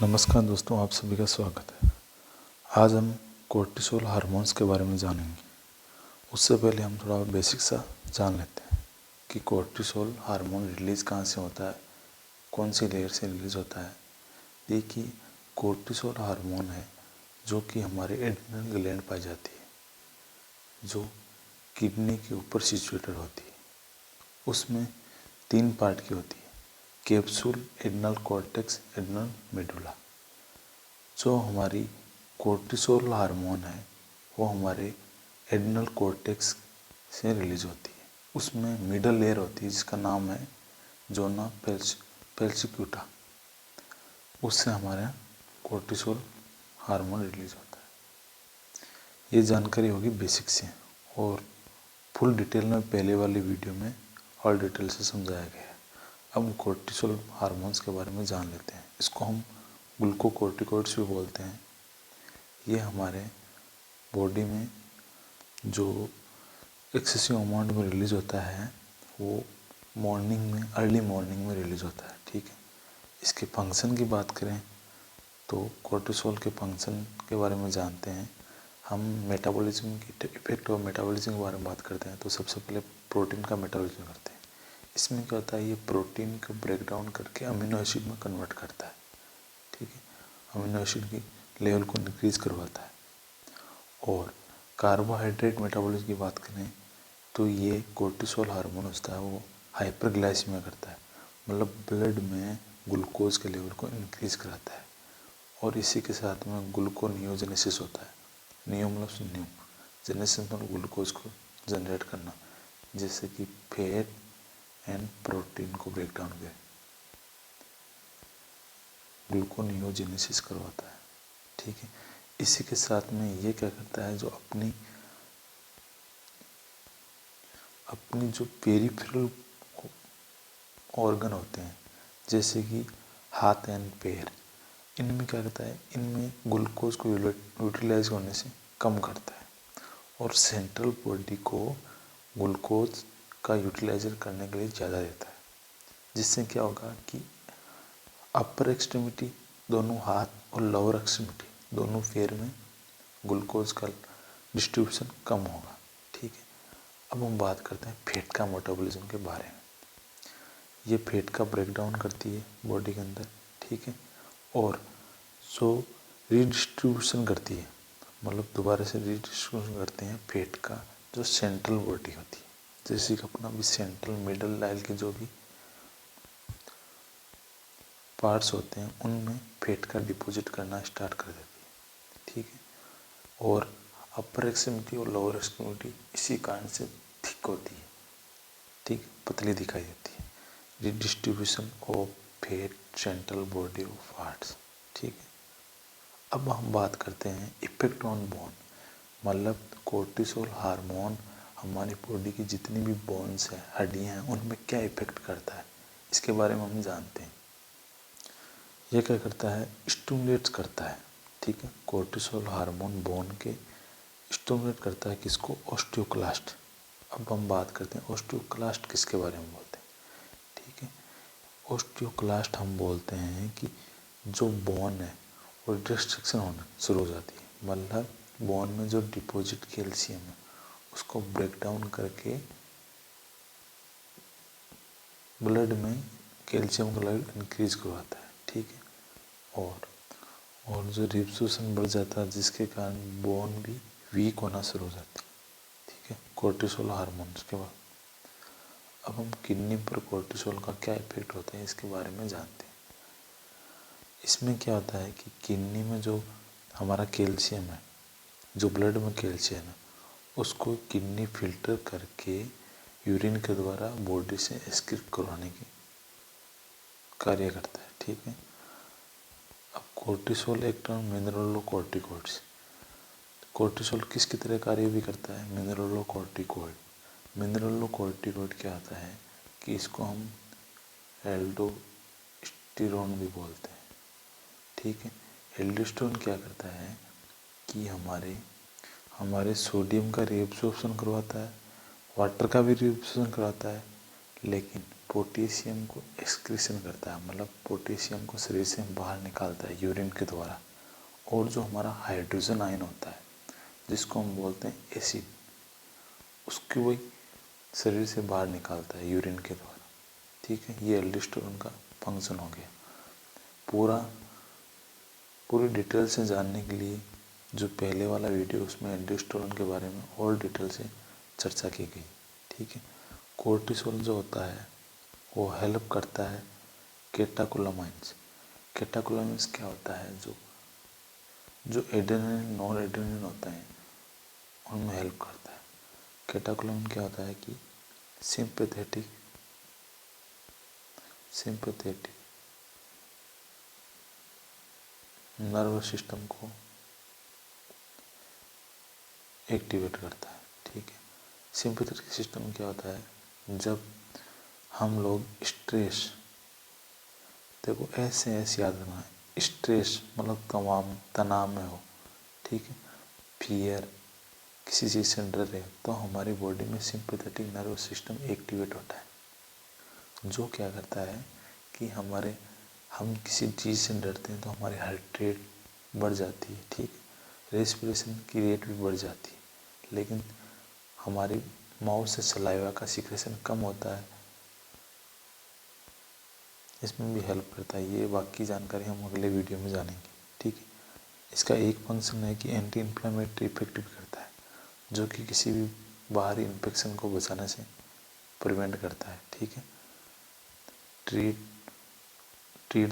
नमस्कार दोस्तों, आप सभी का स्वागत है। आज हम कोर्टिसोल हार्मोन्स के बारे में जानेंगे। उससे पहले हम थोड़ा बेसिक सा जान लेते हैं कि कोर्टिसोल हार्मोन रिलीज़ कहाँ से होता है, कौन सी लेयर से रिलीज़ होता है। देखिए, कोर्टिसोल हार्मोन है जो कि हमारे एड्रिनल ग्लैंड पाई जाती है, जो किडनी के ऊपर सिचुएटेड होती है। उसमें 3 पार्ट की होती है: capsule, adrenal cortex, adrenal medulla. जो हमारी कोर्टिसोल हार्मोन है वो हमारे एड्रिनल कॉर्टेक्स से रिलीज होती है। उसमें मिडल लेयर होती है जिसका नाम है जोना पेल्सिक्यूटा। उससे हमारा कोर्टिसोल हार्मोन रिलीज होता है। ये जानकारी होगी बेसिक से, और फुल डिटेल में पहले वाली वीडियो में और डिटेल से समझाया गया है। अब कोर्टिसोल हार्मोन्स के बारे में जान लेते हैं। इसको हम ग्लूकोकोर्टिकोइड्स भी बोलते हैं। ये हमारे बॉडी में जो एक्सेसिव अमाउंट में रिलीज़ होता है वो मॉर्निंग में, अर्ली मॉर्निंग में रिलीज़ होता है। ठीक है। इसके फंक्शन की बात करें तो कोर्टिसोल के फंक्शन के बारे में जानते हैं। हम मेटाबॉलिज्म की इफेक्ट और मेटाबॉलिज्म के बारे में बात करते हैं तो सबसे पहले प्रोटीन का मेटाबॉलिज्म करते हैं। इसमें क्या होता है, ये प्रोटीन को ब्रेक डाउन करके अमीनो एसिड में कन्वर्ट करता है। ठीक है। अमीनो एसिड की लेवल को इंक्रीज करवाता है। और कार्बोहाइड्रेट मेटाबॉलिज्म की बात करें तो ये कोर्टिसोल हार्मोन होता है वो हाइपरग्लाइसीमिया करता है, मतलब ब्लड में ग्लूकोज के लेवल को इंक्रीज कराता है। और इसी के साथ में ग्लूकोनियोजेनेसिस होता है। नियो मतलब न्यू, जेनेसिस मतलब ग्लूकोज को जनरेट करना, जैसे कि फैट एंड प्रोटीन को ब्रेक डाउन कर ग्लूकोनियोजेनेसिस करवाता है। ठीक है। इसी के साथ में ये क्या करता है, जो अपनी जो पेरिफेरल ऑर्गन होते हैं जैसे कि हाथ एंड पैर, इनमें क्या करता है, इनमें ग्लूकोज को यूटिलाइज होने से कम करता है। और सेंट्रल बॉडी को ग्लूकोज का यूटिलाइजर करने के लिए ज़्यादा देता है। जिससे क्या होगा कि अपर एक्सट्रीमिटी दोनों हाथ और लोअर एक्सट्रीमिटी दोनों पैर में ग्लूकोज का डिस्ट्रीब्यूशन कम होगा। ठीक है। अब हम बात करते हैं फैट का मेटाबॉलिज्म के बारे में। ये फैट का ब्रेक डाउन करती है बॉडी के अंदर। ठीक है। और जो रीडिस्ट्रीब्यूशन करती है, मतलब दोबारा से रीडिस्ट्रीब्यूशन करते हैं फैट का, जो सेंट्रल बॉडी होती है, जैसे कि अपना भी सेंट्रल मिडल लाइन के जो भी पार्ट्स होते हैं उनमें फैट का डिपॉजिट करना स्टार्ट कर देती है। ठीक है। और अपर एक्सट्रीमिटी और लोअर एक्सट्रीमिटी इसी कारण से थिक होती है, ठीक, पतली दिखाई देती है। Redistribution of fat central body of parts. ठीक है। अब हम बात करते हैं इफेक्ट ऑन बोन, मतलब कोर्टिसोल हार्मोन हमारी बॉडी की जितनी भी बोन्स हैं, हड्डियाँ हैं, उनमें क्या इफेक्ट करता है, इसके बारे में हम जानते हैं। यह क्या करता है, स्टिमुलेट करता है। ठीक है। कोर्टिसोल हार्मोन बोन के स्टिमुलेट करता है किसको, ऑस्टियोक्लास्ट। अब हम बात करते हैं ऑस्टियोक्लास्ट किसके बारे में बोलते हैं। ठीक है। ऑस्टियोक्लास्ट हम बोलते हैं कि जो बोन है वो डिस्ट्रक्शन होना शुरू हो जाती है, मतलब बोन में जो डिपॉजिट कैल्शियम है उसको ब्रेक डाउन करके ब्लड में कैल्शियम का लेवल इंक्रीज करवाता है। ठीक है। और जो रिब्सोसन बढ़ जाता है जिसके कारण बोन भी वीक होना शुरू हो जाती है। ठीक है। कोर्टिसोल हार्मोन्स के बाद अब हम किडनी पर कोर्टिसोल का क्या इफेक्ट होता है इसके बारे में जानते हैं। इसमें क्या होता है कि किडनी में जो हमारा कैल्शियम है, जो ब्लड में कैल्शियम है, उसको किडनी फिल्टर करके यूरिन के द्वारा बॉडी से एक्सक्रीट करवाने की कार्य करता है। ठीक है। अब cortisol act on mineralocorticoids. Cortisol किसकी तरह कार्य भी करता है, मिनरलोकॉर्टिकॉइड। मिनरलोकॉर्टिकॉइड क्या होता है कि इसको हम एल्डोस्टेरोन भी बोलते हैं। ठीक है। एल्डोस्टेरोन क्या करता है कि हमारे सोडियम का रीअब्सॉर्प्शन करवाता है, वाटर का भी रीअब्सॉर्प्शन करवाता है, लेकिन पोटेशियम को एक्सक्रीशन करता है, मतलब पोटेशियम को शरीर से बाहर निकालता है यूरिन के द्वारा। और जो हमारा हाइड्रोजन आयन होता है जिसको हम बोलते हैं एसिड, उसकी वही शरीर से बाहर निकालता है यूरिन के द्वारा। ठीक है, ये एल्डोस्टेरोन का फंक्शन हो गया। पूरी डिटेल से जानने के लिए जो पहले वाला वीडियो उसमें एल्डोस्टेरोन के बारे में और डिटेल से चर्चा की गई। ठीक है, कोर्टिसोल जो होता है वो हेल्प करता है कैटेकोलामाइंस। कैटेकोलामाइंस क्या होता है, जो एड्रेनलिन नॉन एड्रेनलिन होता है उनमें हेल्प करता है। कैटेकोलामाइन क्या होता है कि सिंपैथेटिक नर्वस सिस्टम को एक्टिवेट करता है। ठीक है, सिंपैथेटिक सिस्टम क्या होता है, जब हम लोग स्ट्रेस, देखो ऐसे याद रखना है, स्ट्रेस मतलब तनाव में हो, ठीक है, फियर, किसी चीज़ से डर रहे, तो हमारी बॉडी में सिंपैथेटिक नर्वस सिस्टम एक्टिवेट होता है, जो क्या करता है कि हम किसी चीज़ से डरते हैं तो हमारी हार्ट रेट बढ़ जाती है। ठीक है, रेस्पिरेशन की रेट भी बढ़ जाती है, लेकिन हमारी माउथ से सलाइवा का सिक्रेशन कम होता है, इसमें भी हेल्प करता है। ये बाकी जानकारी हम अगले वीडियो में जानेंगे। ठीक है, इसका एक फंक्शन है कि एंटी इन्फ्लेमेटरी इफेक्ट भी करता है, जो कि किसी भी बाहरी इन्फेक्शन को बचाने से प्रिवेंट करता है। ठीक है, ट्रीट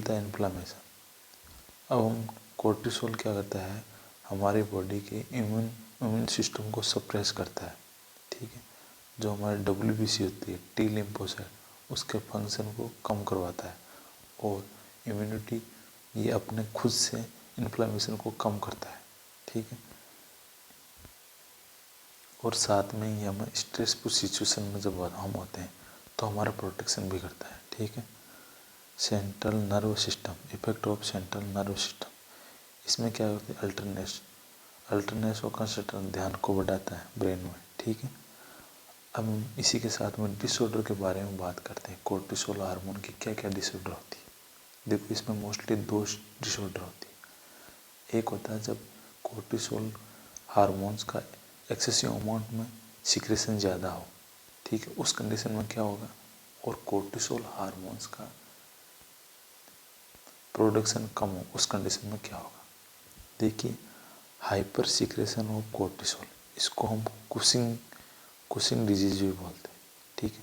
द इन्फ्लामेशन। अब हम कोर्टिसोल क्या करता है, हमारी बॉडी के इम्यून सिस्टम को सप्रेस करता है। ठीक है, जो हमारे WBC होती है, टी लिम्फोसाइट, उसके फंक्शन को कम करवाता है, और इम्यूनिटी ये अपने खुद से इन्फ्लामेशन को कम करता है। ठीक है, और साथ में ही हमें स्ट्रेसफुल सिचुएशन में जब हम होते हैं तो हमारा प्रोटेक्शन भी करता है। ठीक है, central nerve system, effect of central nerve system, इसमें क्या होता है, अल्टरनेस और कंसंट्रेशन, ध्यान को बढ़ाता है ब्रेन में। ठीक है, अब इसी के साथ में डिसऑर्डर के बारे में बात करते हैं। कोर्टिसोल हार्मोन की क्या क्या डिसऑर्डर होती है। देखो, इसमें मोस्टली 2 डिसऑर्डर होती है। एक होता है जब कोर्टिसोल हार्मोन्स का एक्सेसिव अमाउंट में सिक्रेशन ज़्यादा हो। ठीक है, उस कंडीशन में क्या होगा, और कोर्टिसोल हार्मोन्स का प्रोडक्शन कम हो, उस कंडीशन में क्या होगा। देखिए, हाइपर सिक्रेशन ऑफ कोर्टिसोल, इसको हम कुशिंग डिजीज भी बोलते हैं। ठीक है,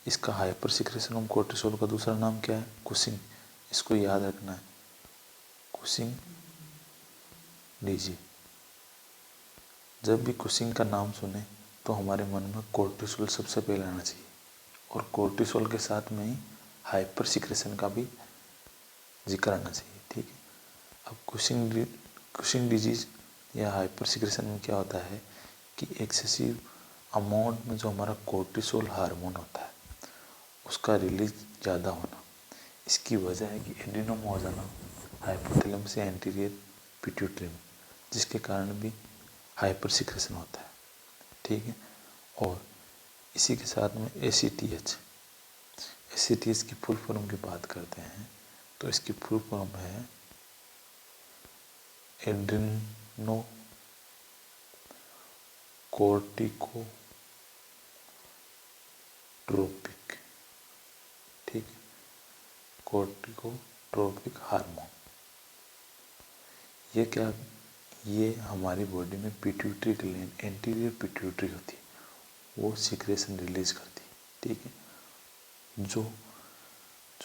इसका हाइपर सिक्रेशन ऑफ कोर्टिसोल का दूसरा नाम क्या है, कुशिंग। इसको याद रखना है, कुशिंग डिजीज। जब भी कुशिंग का नाम सुने तो हमारे मन में कोर्टिसोल सबसे पहले आना चाहिए, और कोर्टिसोल के साथ में ही हाइपर सिक्रेशन का भी जिक्र आना चाहिए। ठीक है, अब कुशिंग डिजीज या हाइपर सिक्रेशन में क्या होता है कि एक्सेसिव अमाउंट में जो हमारा कोर्टिसोल हार्मोन होता है उसका रिलीज ज़्यादा होना। इसकी वजह है कि एडिनोमा हो जाना हाइपोथैलेमस से एंटीरियर पिट्यूटरी में, जिसके कारण भी हाइपर सिक्रेशन होता है। ठीक है, और इसी के साथ में ACTH की फुल फॉर्म की बात करते हैं तो इसकी फुल फॉर्म है एड्रेनो कोर्टिकोट्रोपिक। ठीक है, कोर्टिकोट्रोपिक हार्मोन, ये हमारी बॉडी में पिट्यूटरी ग्लैंड, एंटीरियर पिट्यूटरी होती है, वो सिक्रेशन रिलीज करती है। ठीक है, जो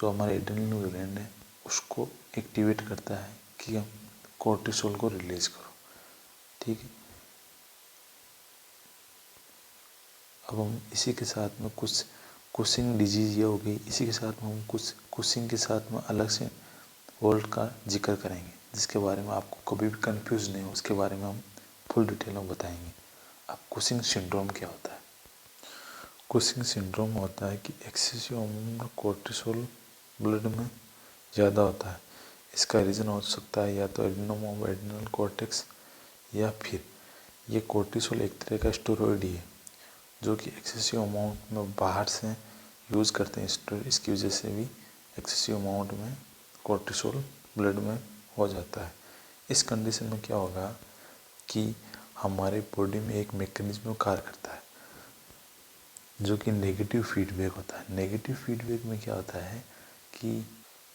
हमारे एड्रेनल ग्लैंड है उसको एक्टिवेट करता है कि हम कोर्टिसोल को रिलीज करो। ठीक है, अब हम इसी के साथ में कुछ कुशिंग डिजीज ये हो गई, इसी के साथ में हम कुछ कुशिंग के साथ में अलग से वर्ड का जिक्र करेंगे, जिसके बारे में आपको कभी भी कंफ्यूज नहीं हो, उसके बारे में हम फुल डिटेल में बताएंगे। अब कुशिंग सिंड्रोम क्या होता है। कुशिंग सिंड्रोम होता है कि एक्सेसिव अमाउंट कोर्टिसोल ब्लड में ज़्यादा होता है। इसका रीज़न हो सकता है या तो एडिनोमा ऑफ एड्रेनल कॉर्टेक्स, या फिर ये कोर्टिसोल एक तरह का स्टेरॉइड ही है जो कि एक्सेसिव अमाउंट में बाहर से यूज़ करते हैं स्टेरॉइड, इसकी वजह से भी एक्सेसिव अमाउंट में कोर्टिसोल ब्लड में हो जाता है। इस कंडीशन में क्या होगा कि हमारे बॉडी में एक मैकेनिज्म कार्य करता है जो कि नेगेटिव फीडबैक होता है। नेगेटिव फीडबैक में क्या होता है कि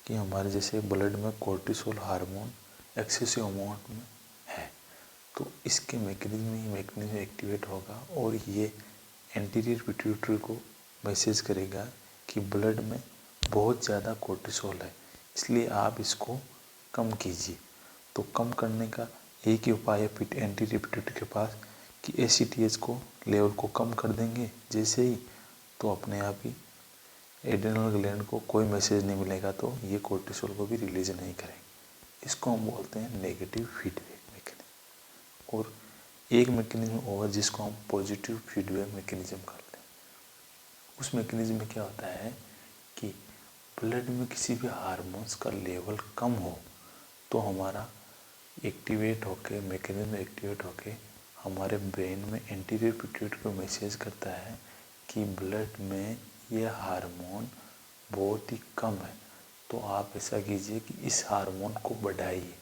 हमारे जैसे ब्लड में कोर्टिसोल हार्मोन एक्सेसिव अमाउंट में है, तो इसके मैकेनिज्म एक्टिवेट होगा और ये एंटीरियर पिट्यूटरी को मैसेज करेगा कि ब्लड में बहुत ज़्यादा कोर्टिसोल है, इसलिए आप इसको कम कीजिए। तो कम करने का एक ही उपाय है एंटीरियर पिट्यूटरी के पास कि ACTH को लेवल को कम कर देंगे जैसे ही, तो अपने आप ही एड्रेनल ग्लैंड को कोई मैसेज नहीं मिलेगा, तो ये कोर्टिसोल को भी रिलीज नहीं करेंगे। इसको हम बोलते हैं नेगेटिव फीडबैक मैकेनिज्म। और एक मैकेनिज्म और जिसको हम पॉजिटिव फीडबैक मैकेनिज्म करते हैं। उस मैकेनिज्म में क्या होता है कि ब्लड में किसी भी हार्मोन्स का लेवल कम हो तो हमारा एक्टिवेट होके मैकेनिज्म एक्टिवेट होके हमारे ब्रेन में एंटीरियर पिट्यूटरी को मैसेज करता है कि ब्लड में ये हार्मोन बहुत ही कम है, तो आप ऐसा कीजिए कि इस हार्मोन को बढ़ाइए।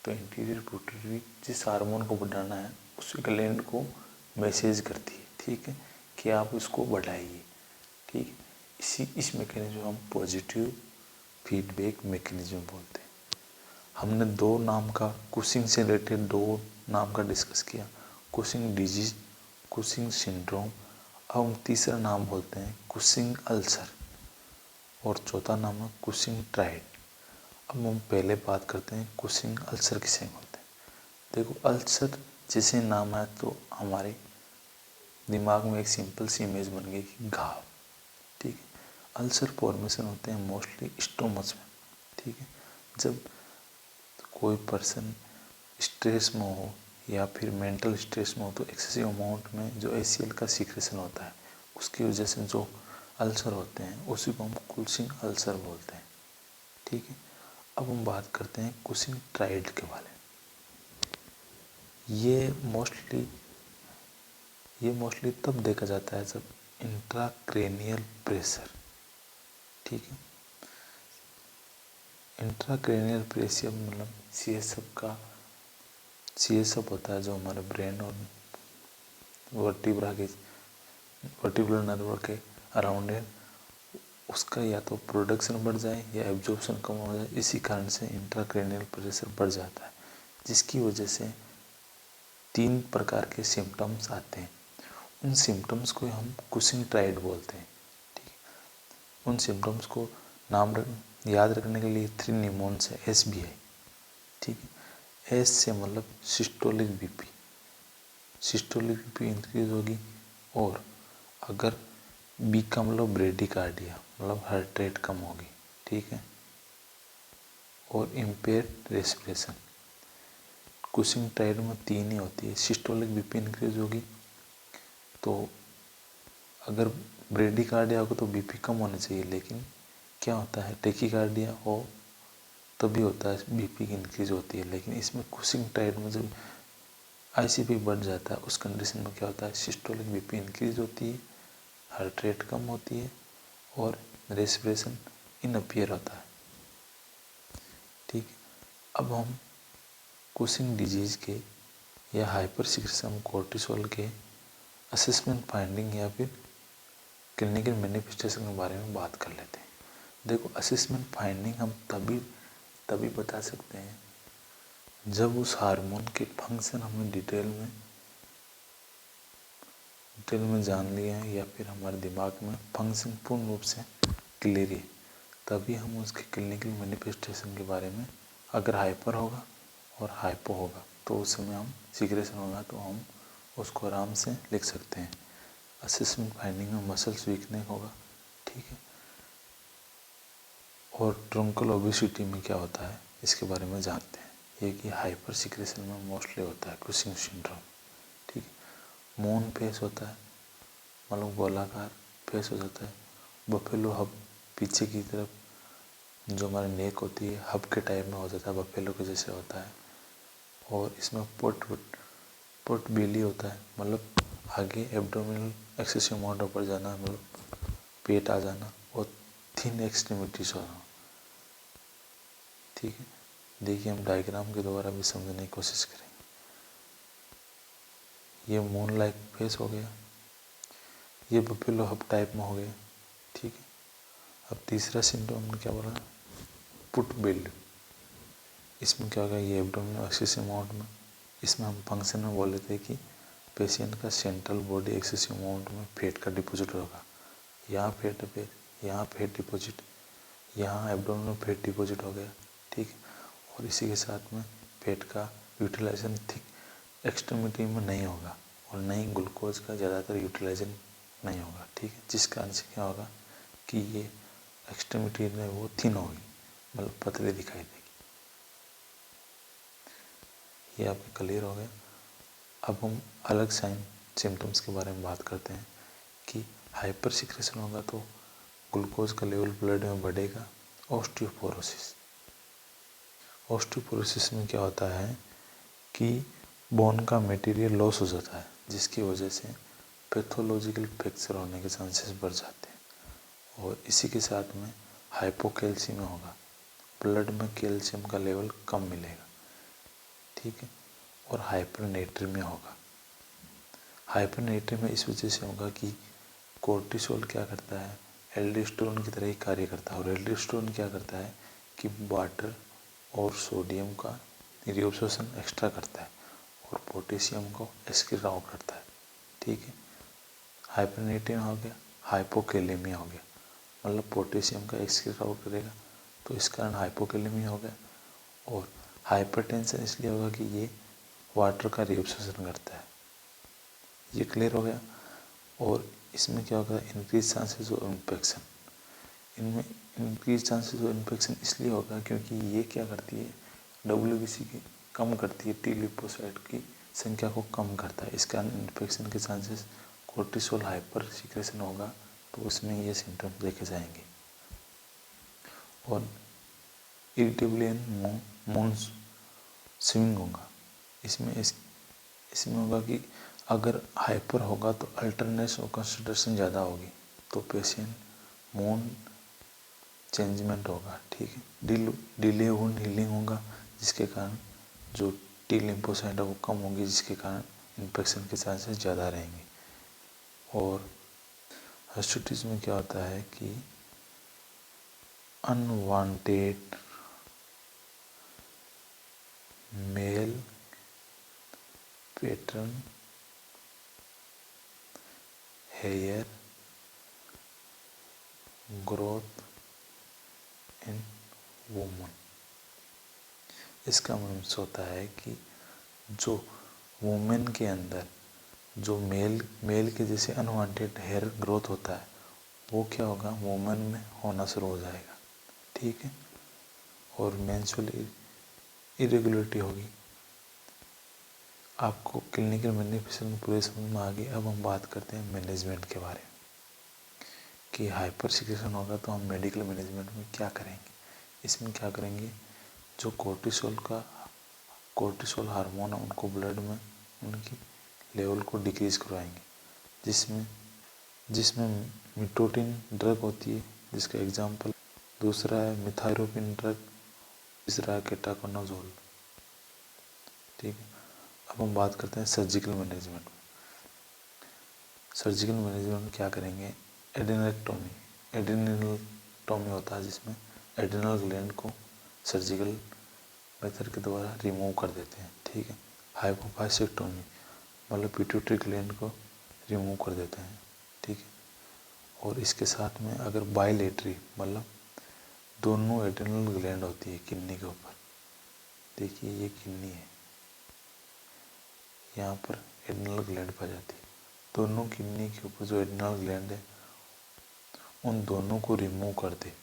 तो एंटीरियर पिट्यूटरी जिस हार्मोन को बढ़ाना है उस ग्लैंड को मैसेज करती है, ठीक है, कि आप उसको बढ़ाइए, ठीक। इस मैकेनिज्म को हम पॉजिटिव फीडबैक मैकेनिज्म बोलते हैं। हमने दो नाम का कुशिंग से रिलेटेड दो नाम का डिस्कस किया, कुशिंग डिजीज, कुशिंग सिंड्रोम। अब हम तीसरा नाम बोलते हैं कुशिंग अल्सर और चौथा नाम है कुशिंग ट्राइड। अब हम पहले बात करते हैं कुशिंग अल्सर किसे बोलते हैं। देखो, अल्सर जैसे नाम है तो हमारे दिमाग में एक सिंपल सी इमेज बन गई कि घाव, ठीक है। अल्सर फॉर्मेशन होते हैं मोस्टली स्टोमच में, ठीक है। जब कोई पर्सन स्ट्रेस में हो या फिर मेंटल स्ट्रेस में हो तो एक्सेसिव अमाउंट में जो ACL का सीक्रेशन होता है उसकी वजह से जो अल्सर होते हैं उसी को हम कुशिंग अल्सर बोलते हैं, ठीक है। अब हम बात करते हैं कुशिंग ट्राइड के बारे में। ये मोस्टली तब देखा जाता है जब इंट्राक्रेनियल प्रेशर, ठीक है। इंट्राक्रेनियल प्रेशर मतलब CSF होता है जो हमारे ब्रेन और वर्टिब्रल नर्व के अराउंड है, उसका या तो प्रोडक्शन बढ़ जाए या एब्जॉर्प्शन कम हो जाए। इसी कारण से इंट्राक्रेनियल प्रेशर बढ़ जाता है, जिसकी वजह से 3 प्रकार के सिम्टम्स आते हैं। उन सिम्टम्स को हम कुशिंग ट्राइड बोलते हैं, ठीक है। उन सिम्टम्स को याद रखने के लिए 3 निमोन्स है, SBI, ठीक है। S से मतलब systolic BP, systolic BP increase होगी, और अगर B का मतलब ब्रेडिकार्डिया मतलब हार्ट रेट कम होगी, ठीक है। और इम्पेयर्ड रेस्पिरेशन। कुशिंग ट्राइड में 3 ही होती है, सिस्टोलिक BP इंक्रीज होगी, तो अगर ब्रेडिकार्डिया होगा तो BP कम होना चाहिए, लेकिन क्या होता है टेकिकार्डिया हो तभी होता है BP की इंक्रीज होती है। लेकिन इसमें कुशिंग ट्राइड में जब ICP बढ़ जाता है उस कंडीशन में क्या होता है सिस्टोलिक BP इंक्रीज होती है, हार्ट रेट कम होती है और रेस्पिरेशन इनअपियर होता है, ठीक है। अब हम कुशिंग डिजीज़ के या हाइपर सिक्रेशन कोर्टिसोल के असेसमेंट फाइंडिंग या फिर क्लिनिकल मैनिफेस्टेशन के बारे में बात कर लेते हैं। देखो, असेसमेंट फाइंडिंग हम तभी बता सकते हैं जब उस हार्मोन के फंक्शन हमें डिटेल में जान लिया है या फिर हमारे दिमाग में फंक्शन पूर्ण रूप से क्लियर है, तभी हम उसके क्लिनिकल मैनिफेस्टेशन के बारे में, अगर हाइपर होगा और हाइपो होगा तो उस समय हम सिक्रेशन होगा तो हम उसको आराम से लिख सकते हैं। असेसमेंट फाइंडिंग में मसल्स वीकनेस होगा, ठीक है। और ट्रंकल ओबेसिटी में क्या होता है इसके बारे में जानते हैं। ये कि हाइपर सिक्रेशन में मोस्टली होता है कुशिंग सिंड्रोम, ठीक है। मून फेस होता है, मतलब गोलाकार फेस हो जाता है। बफेलो हब पीछे की तरफ जो हमारी नेक होती है हब के टाइप में हो जाता है, बफेलो के जैसे होता है। और इसमें पोर्ट बेली होता है, मतलब आगे एब्डोमिनल एक्सेसिव अमाउंट ऊपर जाना, मतलब पेट आ जाना और थिन एक्सट्रीमिटीज होना। ठीक है, देखिए हम डायग्राम के द्वारा भी समझने की कोशिश करेंगे। ये मून लाइक फेस हो गया, ये बफेलो हब टाइप में हो गया। ठीक है, अब तीसरा सिम्टम हमने क्या बोला, पुट बिल्ड। इसमें क्या होगा, ये एब्डोमिनल एक्सेसिव अमाउंट में, इसमें हम फंक्शन में बोले थे कि पेशेंट का सेंट्रल बॉडी एक्सेसिव अमाउंट में फेट का डिपॉजिट होगा। यहाँ फेट डिपॉजिट, यहाँ एब्डोमिनल में फेट डिपॉजिट हो गया। ठीक है, और इसी के साथ में फेट का यूटिलाइजेशन थिक एक्सट्रीमिटी में नहीं होगा और नहीं ग्लूकोज का ज़्यादातर यूटिलाइजेशन नहीं होगा। ठीक है, जिस कारण से क्या होगा कि ये एक्सट्रीमिटी में वो थिन होगी, मतलब पतली दिखाई देगी। ये आपके क्लियर हो गया। अब हम अलग साइन सिम्टम्स के बारे में बात करते हैं कि हाइपर सिक्रेशन होगा तो ग्लूकोज का लेवल ब्लड में बढ़ेगा। ऑस्टियोपोरोसिस में क्या होता है कि बोन का मटेरियल लॉस हो जाता है, जिसकी वजह से पैथोलॉजिकल फ्रैक्चर होने के चांसेस बढ़ जाते हैं। और इसी के साथ में हाइपोकैल्सीमिया होगा, ब्लड में कैल्शियम का लेवल कम मिलेगा। ठीक है, और हाइपरनेट्रीमिया होगा। हाइपरनेट्रीमिया इस वजह से होगा कि कोर्टिसोल क्या करता है, एल्डोस्टेरोन की तरह ही कार्य करता है। और एल्डोस्टेरोन क्या करता है कि वाटर और सोडियम का रिअब्सॉर्प्शन एक्स्ट्रा करता है और पोटेशियम को एक्सक्रीट आउट करता है। ठीक है, हाइपरनेट्रीमिया हो गया, हाइपोकैलेमिया हो गया, मतलब पोटेशियम का एक्सक्रीट आउट करेगा, तो इस कारण हाइपोकैलेमिया हो गया। और हाइपरटेंशन इसलिए होगा कि ये वाटर का रिअब्सॉर्प्शन करता है। ये क्लियर हो गया। और इसमें क्या होगा, इंक्रीज चांसेस ऑफ इन्फेक्शन। इनमें इंक्रीज चांसेस ऑफ इन्फेक्शन इसलिए होगा क्योंकि ये क्या करती है, WBC की कम करती है, टी लिपोसाइट की संख्या को कम करता है। इस कारण इन्फेक्शन के चांसेस, कोर्टिसोल हाइपर सिक्रेशन होगा तो उसमें ये सिम्टम्स देखे जाएंगे। और इरिटेबल एंड मूड स्विंग होगा। इसमें होगा कि अगर हाइपर होगा तो अल्टरनेस और कंसंट्रेशन ज़्यादा होगी, तो पेशेंट मूड चेंजमेंट होगा। ठीक है, डिले वुंड हीलिंग होगा, जिसके कारण जो टी लिम्फोसाइट है वो कम होगी, जिसके कारण इन्फेक्शन के चांसेस ज़्यादा रहेंगे। और हिस्टोटिस में क्या होता है कि unwanted male pattern hair growth in women. इसका मतलब होता है कि जो वुमेन के अंदर जो मेल के जैसे अनवांटेड हेयर ग्रोथ होता है वो क्या होगा, वुमेन में होना शुरू हो जाएगा। ठीक है, और मेंस्ट्रुअल इरेगुलरिटी होगी। आपको क्लिनिकल मैनिफेस्टेशन पूरे समझ में आ गई। अब हम बात करते हैं मैनेजमेंट के बारे में कि हाइपर सिक्रेशन होगा तो हम मेडिकल मैनेजमेंट में क्या करेंगे। इसमें क्या करेंगे, जो कोर्टिसोल हार्मोन है उनको ब्लड में उनकी लेवल को डिक्रीज करवाएंगे, जिसमें मिटोटिन ड्रग होती है, जिसका एग्जाम्पल दूसरा है मिथाइरोपिन ड्रग, तीसरा है केटाकोनाजोल। ठीक है, अब हम बात करते हैं सर्जिकल मैनेजमेंट। सर्जिकल मैनेजमेंट में क्या करेंगे, एड्रेनोटॉमी होता है, जिसमें एड्रेनल ग्लैंड को सर्जिकल मेथड के द्वारा रिमूव कर देते हैं। ठीक है, हाइपोफाइसेक्टोमी मतलब पिट्यूटरी ग्लैंड को रिमूव कर देते हैं। ठीक है, और इसके साथ में अगर बाइलेटरी मतलब दोनों एड्रेनल ग्लैंड होती है किडनी के ऊपर, देखिए ये किडनी है, यहाँ पर एड्रेनल ग्लैंड पाई जाती है, दोनों किडनी के ऊपर जो एड्रेनल ग्लैंड है उन दोनों को रिमूव कर दे,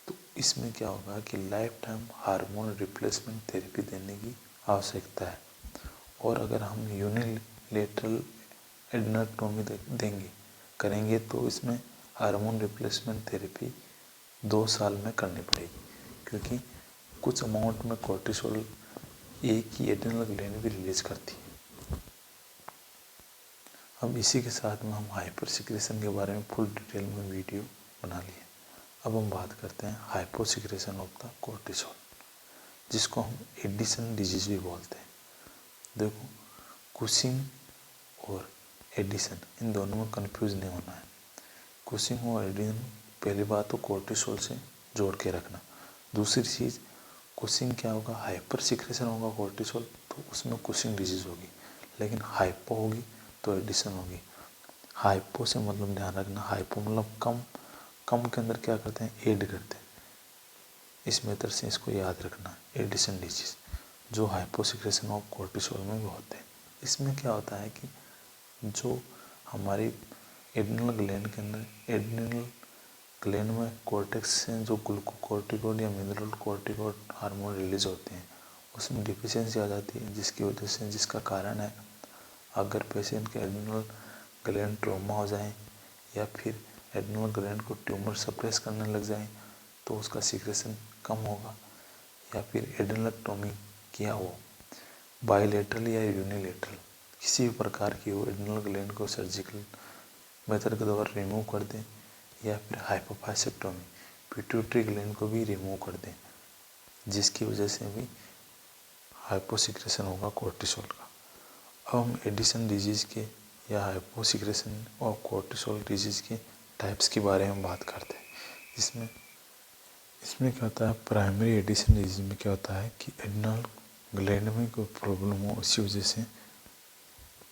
तो इसमें क्या होगा कि life time hormone replacement therapy देने की आवश्यकता है। और अगर हम यूनिलेटरल एड्रेनोटॉमी करेंगे तो इसमें हार्मोन रिप्लेसमेंट थेरेपी 2 साल में करनी पड़ेगी, क्योंकि कुछ अमाउंट में कोर्टिसोल एक ही एड्रेनल ग्लैंड भी रिलीज करती है। अब इसी के साथ में हम हाइपर सिक्रेशन के बारे में फुल डिटेल में वीडियो बना लिए। अब हम बात करते हैं hypo secretion of the cortisol, जिसको हम एडिशन डिजीज भी बोलते हैं। देखो, कुशिंग और एडिशन इन दोनों में कंफ्यूज नहीं होना है। कुशिंग और एडिशन, पहली बात तो कोर्टिसोल से जोड़ के रखना। दूसरी चीज़, कुशिंग क्या होगा, हाइपर सिक्रेशन होगा कोर्टिसोल तो उसमें कुशिंग डिजीज होगी, लेकिन हाइपो होगी तो एडिशन होगी। हाइपो से मतलब ध्यान रखना, हाइपो मतलब कम, कम के अंदर क्या करते हैं, ऐड करते हैं। इस मेथड से इसको याद रखना, एडिशन डिजीज जो हाइपो सिक्रेशन ऑफ कोर्टिसोल में भी होते हैं। इसमें क्या होता है कि जो हमारी एड्रिनल ग्लैंड के अंदर, एड्रिनल ग्लैंड में कोर्टेक्स से जो ग्लूकोकॉर्टिकॉइड या मिनरल कॉर्टिकॉइड हार्मोन रिलीज होते हैं, उसमें डिफिशियंसी आ जाती है, जिसकी वजह से, जिसका कारण है अगर पेशेंट के एड्रिनल ग्लैंड ट्रॉमा हो जाए या फिर एड्रिनल ग्लैंड को ट्यूमर सप्रेस करने लग जाए तो उसका सिक्रेशन कम होगा, या फिर एड्रिनलेक्टोमी किया हो, बायलेटरल या यूनिलेटरल किसी भी प्रकार की हो, एड्रिनल ग्लैंड को सर्जिकल मेथड के द्वारा रिमूव कर दें, या फिर हाइपोफाइसेक्टोमी पिट्यूटरी ग्लैंड को भी रिमूव कर दें, जिसकी वजह से भी हाइपोसिक्रेशन होगा कोर्टिसोल का। अब हम एडिशन डिजीज़ के या हाइपोसिक्रेशन और कोर्टिसोल डिजीज़ के टाइप्स के बारे में बात करते हैं। इसमें क्या होता है, प्राइमरी एडिशन डिजीज में क्या होता है कि एड्रिनल ग्लैंड में कोई प्रॉब्लम हो, इसी वजह से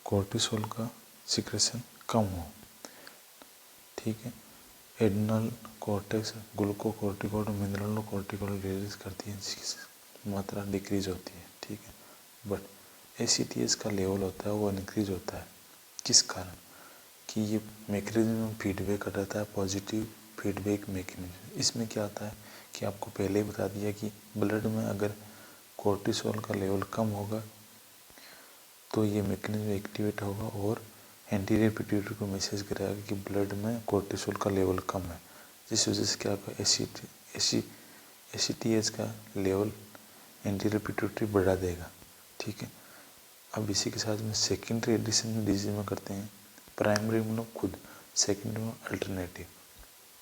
कोर्टिसोल का सिक्रेशन कम हो। ठीक है, एड्रिनल कॉर्टेक्स ग्लूकोकॉर्टिकॉइड और मिनरल कॉर्टिकॉइड रिलीज करती है, जिसकी मात्रा डिक्रीज होती है। ठीक है, बट ACTH का लेवल होता है वो इंक्रीज होता है। किस कारण, कि ये मैकेनिज्म फीडबैक कर रहता है, पॉजिटिव फीडबैक मैकेनिज्म। इसमें क्या होता है कि आपको पहले ही बता दिया कि ब्लड में अगर कोर्टिसोल का लेवल कम होगा तो ये मैकेनिज्म एक्टिवेट होगा और एंटीरियर पिट्यूटरी को मैसेज करेगा कि ब्लड में कोर्टिसोल का लेवल कम है, जिस वजह से क्या होगा, ACTH का लेवल एंटीरियर पिट्यूटरी बढ़ा देगा। ठीक है, अब इसी के साथ में सेकेंडरी एडिशन डिजीज में करते हैं। प्राइमरी में लोग खुद, सेकेंडरी में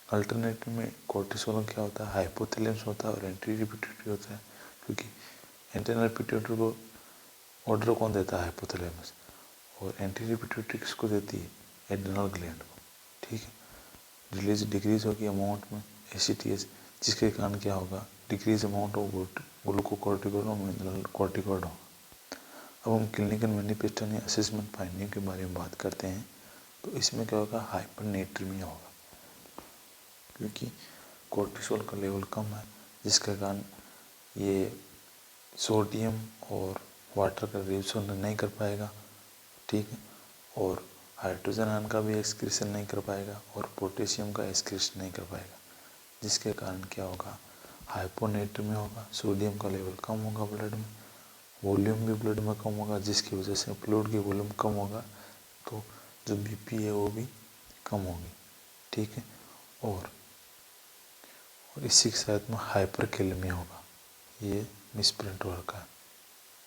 अल्टरनेटिव में कोर्टिसोल में क्या होता है, हाइपोथैलेमस होता है और एंटीरियर पिट्यूटरी होता है, क्योंकि एंटीरियर पिट्यूटरी को ऑर्डर कौन देता है, हाइपोथैलेमस, और एंटीरियर पिट्यूटरी किसको देती है, एड्रिनल ग्लैंड को। ठीक है, रिलीज डिक्रीज होगी अमाउंट में ACTH, जिसके कारण क्या होगा, डिक्रीज अमाउंट ऑफ ग्लूकोकॉर्टिकॉइड और मिनरल कॉर्टिकॉइड होगा। अब हम क्लिनिकल मैनिफेस्टेशन या असेसमेंट फाइंडिंग के बारे में बात करते हैं, तो इसमें क्या होगा, हाइपरनेट्रीमिया होगा, क्योंकि कोर्टिसोल का लेवल कम है, जिसके कारण ये सोडियम और वाटर का रिएक्शन नहीं कर पाएगा। ठीक है, और हाइड्रोजन आयन का भी एक्सक्रीशन नहीं कर पाएगा और पोटेशियम का एक्सक्रीशन नहीं कर पाएगा, जिसके कारण क्या होगा, हाइपोनेट्रीमिया होगा, सोडियम का लेवल कम होगा ब्लड में, वॉल्यूम भी ब्लड में कम होगा, जिसकी वजह से फ्लूइड की वॉल्यूम कम होगा तो जो BP है वो भी कम होगी। ठीक है, और इसी के साथ में हाइपरकैलेमिया होगा, ये मिसप्रिंट हो रखा है।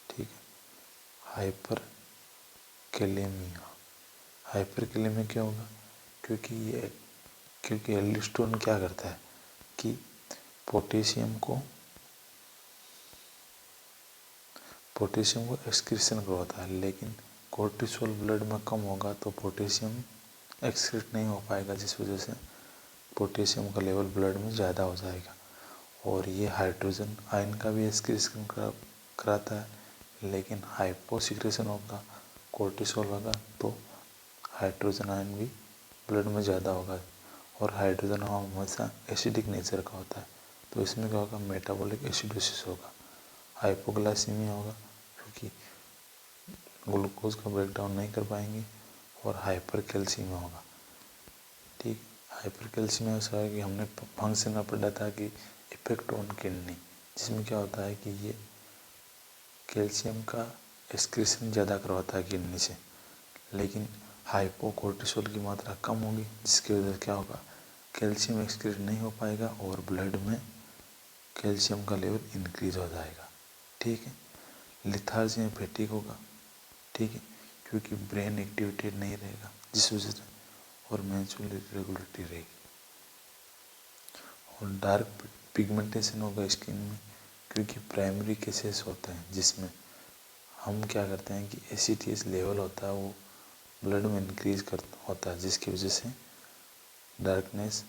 ठीक है, हाइपरकैलेमिया क्या होगा, क्योंकि एल्डोस्टेरोन क्या करता है कि पोटेशियम को एक्सक्रीशन करवाता है, लेकिन कोर्टिसोल ब्लड में कम होगा तो पोटेशियम एक्सक्रीट नहीं हो पाएगा, जिस वजह से पोटेशियम का लेवल ब्लड में ज़्यादा हो जाएगा, और ये हाइड्रोजन आयन का भी एक्सक्रीशन कराता है, लेकिन हाइपोसिक्रेशन ऑफ द कोर्टिसोल होगा तो हाइड्रोजन आयन भी ब्लड में ज़्यादा होगा, और हाइड्रोजन हमेशा एसिडिक नेचर का होता है, तो इसमें क्या होगा, मेटाबॉलिक एसिडोसिस होगा, हाइपोग्लाइसीमिया होगा, क्योंकि ग्लूकोज का ब्रेकडाउन नहीं कर पाएंगे, और हाइपरकैल्सीमिया होगा। ठीक, हाइपरकैल्सीमिया ऐसा है कि हमने फंक्शन में पढ़ा था कि इफेक्ट ऑन किडनी, जिसमें क्या होता है कि ये कैल्शियम का एक्सक्रीशन ज़्यादा करवाता है किडनी से, लेकिन हाइपोकोर्टिसोल की मात्रा कम होगी, जिसकी वजह से क्या होगा, कैल्शियम एक्सक्रीट नहीं हो पाएगा और ब्लड में कैल्शियम का लेवल इंक्रीज हो जाएगा। ठीक है, लिथार्जी में फैटिग होगा। ठीक है, क्योंकि ब्रेन एक्टिवेटेड नहीं रहेगा, जिस वजह से और मेंस्ट्रुअल इरेगुलरिटी रहेगी। और डार्क पिगमेंटेशन होगा स्किन में, क्योंकि प्राइमरी केसेस होते हैं जिसमें हम क्या करते हैं कि ACTH लेवल होता है वो ब्लड में इंक्रीज होता है, जिसकी वजह से डार्कनेस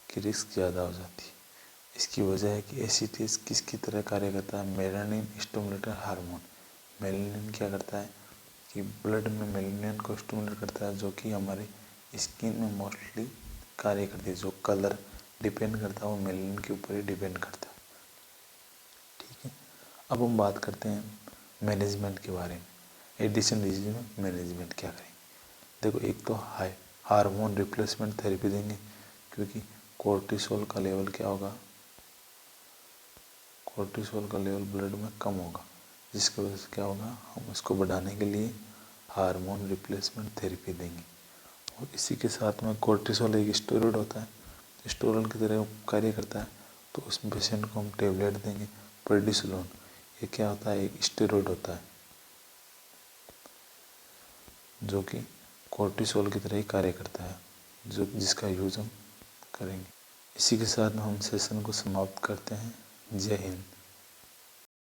की रिस्क ज़्यादा हो जाती है। इसकी वजह है कि ACTH किसकी तरह कार्य करता है, मेलानिन स्टिमुलेटर हार्मोन। मेलानिन क्या करता है कि ब्लड में मेलानिन को स्टिमुलेट करता है, जो कि हमारे स्किन में मोस्टली कार्य करती है। जो कलर डिपेंड करता है वो मेलानिन के ऊपर ही डिपेंड करता है। ठीक है, अब हम बात करते हैं मैनेजमेंट के बारे में। एडिशन डिजीज में मैनेजमेंट क्या करेंगे? देखो, एक तो हार्मोन रिप्लेसमेंट थेरेपी देंगे, क्योंकि कोर्टिसोल का लेवल क्या होगा, कोर्टिसोल का लेवल ब्लड में कम होगा, जिसकी वजह से क्या होगा, हम उसको बढ़ाने के लिए हार्मोन रिप्लेसमेंट थेरेपी देंगे। और इसी के साथ में कोर्टिसोल एक स्टेरॉइड होता है, स्टेरॉइड की तरह कार्य करता है, तो उस पेशेंट को हम टेबलेट देंगे प्रेडिसोलोन। ये क्या होता है, एक स्टेरॉइड होता है जो कि कोर्टिसोल की तरह ही कार्य करता है, जिसका यूज़ हम करेंगे। इसी के साथ हम सेशन को समाप्त करते हैं। जय हिंद।